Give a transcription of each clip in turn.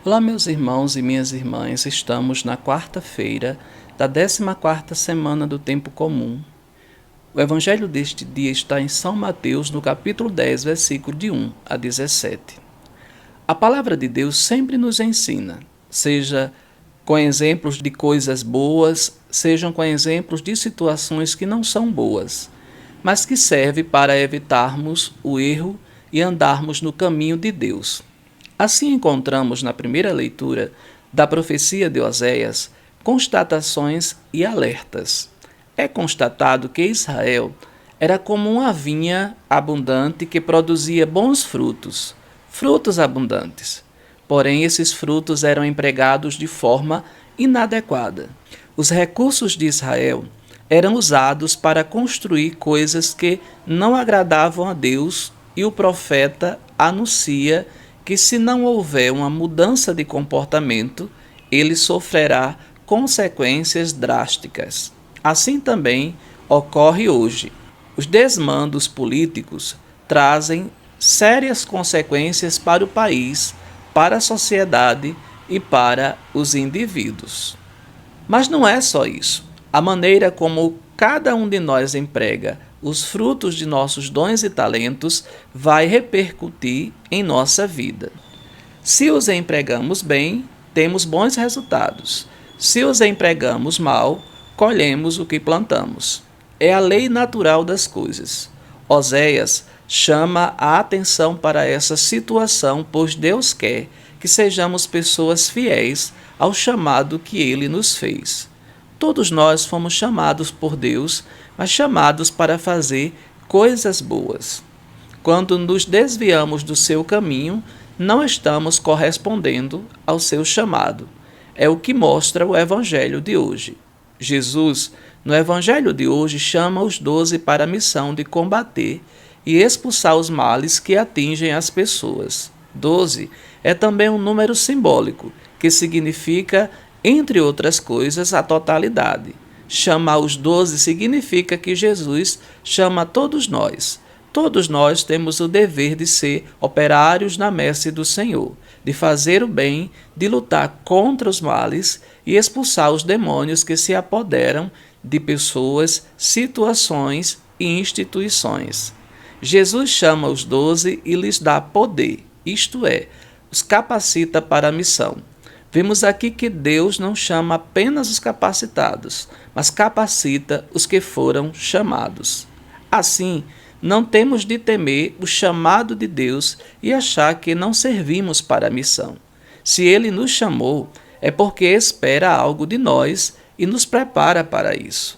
Olá, meus irmãos e minhas irmãs, estamos na quarta-feira da 14ª semana do Tempo Comum. O evangelho deste dia está em São Mateus, no capítulo 10, versículo de 1 a 17. A palavra de Deus sempre nos ensina, seja com exemplos de coisas boas, sejam com exemplos de situações que não são boas, mas que serve para evitarmos o erro e andarmos no caminho de Deus. Assim encontramos na primeira leitura da profecia de Oséias constatações e alertas. É constatado que Israel era como uma vinha abundante que produzia bons frutos, frutos abundantes. Porém, esses frutos eram empregados de forma inadequada. Os recursos de Israel eram usados para construir coisas que não agradavam a Deus, e o profeta anuncia que, se não houver uma mudança de comportamento, ele sofrerá consequências drásticas. Assim também ocorre hoje. Os desmandos políticos trazem sérias consequências para o país, para a sociedade e para os indivíduos. Mas não é só isso. A maneira como cada um de nós emprega os frutos de nossos dons e talentos vai repercutir em nossa vida. Se os empregamos bem, temos bons resultados. Se os empregamos mal, colhemos o que plantamos. É a lei natural das coisas. Oséias chama a atenção para essa situação, pois Deus quer que sejamos pessoas fiéis ao chamado que Ele nos fez. Todos nós fomos chamados por Deus, mas chamados para fazer coisas boas. Quando nos desviamos do seu caminho, não estamos correspondendo ao seu chamado. É o que mostra o Evangelho de hoje. Jesus, no Evangelho de hoje, chama os 12 para a missão de combater e expulsar os males que atingem as pessoas. 12 é também um número simbólico, que significa, entre outras coisas, a totalidade. Chamar os 12 significa que Jesus chama todos nós. Todos nós temos o dever de ser operários na messe do Senhor, de fazer o bem, de lutar contra os males e expulsar os demônios que se apoderam de pessoas, situações e instituições. Jesus chama os 12 e lhes dá poder, isto é, os capacita para a missão. Vemos aqui que Deus não chama apenas os capacitados, mas capacita os que foram chamados. Assim, não temos de temer o chamado de Deus e achar que não servimos para a missão. Se Ele nos chamou, é porque espera algo de nós e nos prepara para isso.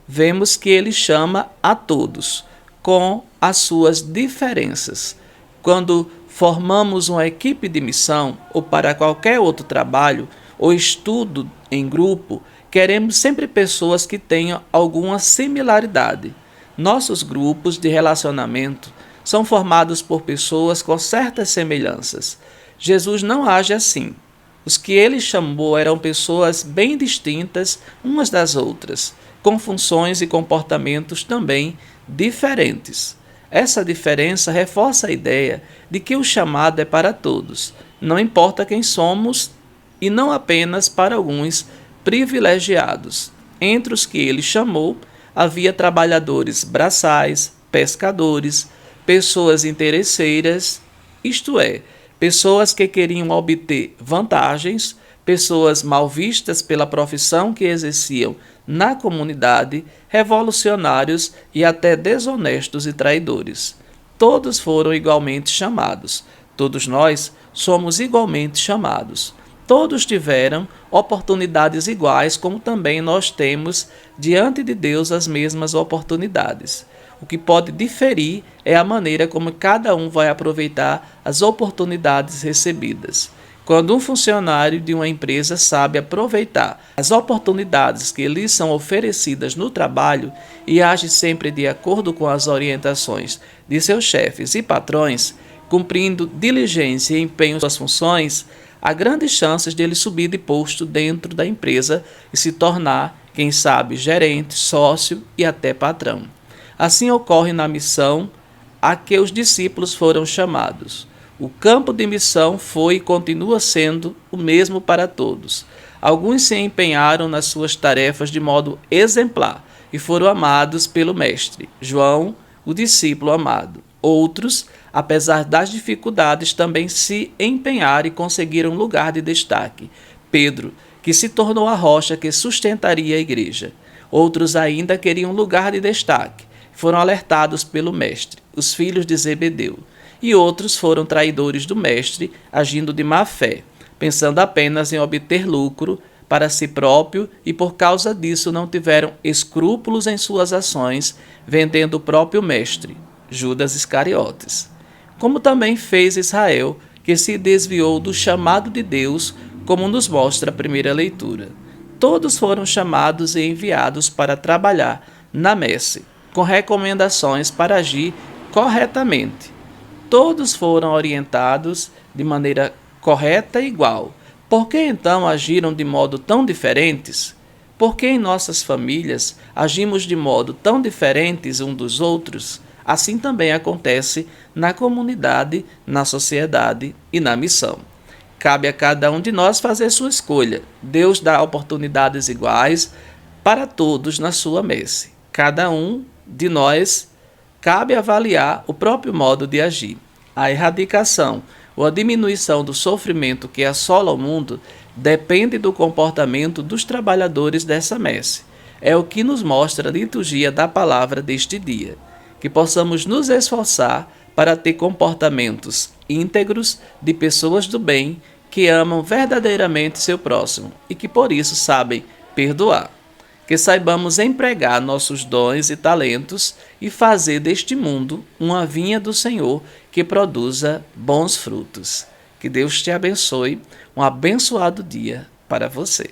Vemos que Ele chama a todos, com as suas diferenças. Quando formamos uma equipe de missão ou para qualquer outro trabalho ou estudo em grupo, queremos sempre pessoas que tenham alguma similaridade. Nossos grupos de relacionamento são formados por pessoas com certas semelhanças. Jesus não age assim. Os que ele chamou eram pessoas bem distintas umas das outras, com funções e comportamentos também diferentes. Essa diferença reforça a ideia de que o chamado é para todos, não importa quem somos, e não apenas para alguns privilegiados. Entre os que ele chamou, havia trabalhadores braçais, pescadores, pessoas interesseiras, isto é, pessoas que queriam obter vantagens, pessoas mal vistas pela profissão que exerciam na comunidade, revolucionários e até desonestos e traidores. Todos foram igualmente chamados. Todos nós somos igualmente chamados. Todos tiveram oportunidades iguais, como também nós temos diante de Deus as mesmas oportunidades. O que pode diferir é a maneira como cada um vai aproveitar as oportunidades recebidas. Quando um funcionário de uma empresa sabe aproveitar as oportunidades que lhe são oferecidas no trabalho e age sempre de acordo com as orientações de seus chefes e patrões, cumprindo diligência e empenho suas funções, há grandes chances de ele subir de posto dentro da empresa e se tornar, quem sabe, gerente, sócio e até patrão. Assim ocorre na missão a que os discípulos foram chamados. O campo de missão foi e continua sendo o mesmo para todos. Alguns se empenharam nas suas tarefas de modo exemplar e foram amados pelo Mestre, João, o discípulo amado. Outros, apesar das dificuldades, também se empenharam e conseguiram lugar de destaque. Pedro, que se tornou a rocha que sustentaria a igreja. Outros ainda queriam lugar de destaque. Foram alertados pelo Mestre, os filhos de Zebedeu. E outros foram traidores do Mestre, agindo de má fé, pensando apenas em obter lucro para si próprio e por causa disso não tiveram escrúpulos em suas ações, vendendo o próprio Mestre, Judas Iscariotes. Como também fez Israel, que se desviou do chamado de Deus, como nos mostra a primeira leitura. Todos foram chamados e enviados para trabalhar na messe, com recomendações para agir corretamente. Todos foram orientados de maneira correta e igual. Por que então agiram de modo tão diferentes? Por que em nossas famílias agimos de modo tão diferentes uns dos outros? Assim também acontece na comunidade, na sociedade e na missão. Cabe a cada um de nós fazer sua escolha. Deus dá oportunidades iguais para todos na sua messe. Cada um de nós cabe avaliar o próprio modo de agir. A erradicação ou a diminuição do sofrimento que assola o mundo depende do comportamento dos trabalhadores dessa messe. É o que nos mostra a liturgia da palavra deste dia. Que possamos nos esforçar para ter comportamentos íntegros de pessoas do bem que amam verdadeiramente seu próximo e que por isso sabem perdoar. Que saibamos empregar nossos dons e talentos e fazer deste mundo uma vinha do Senhor que produza bons frutos. Que Deus te abençoe. Um abençoado dia para você.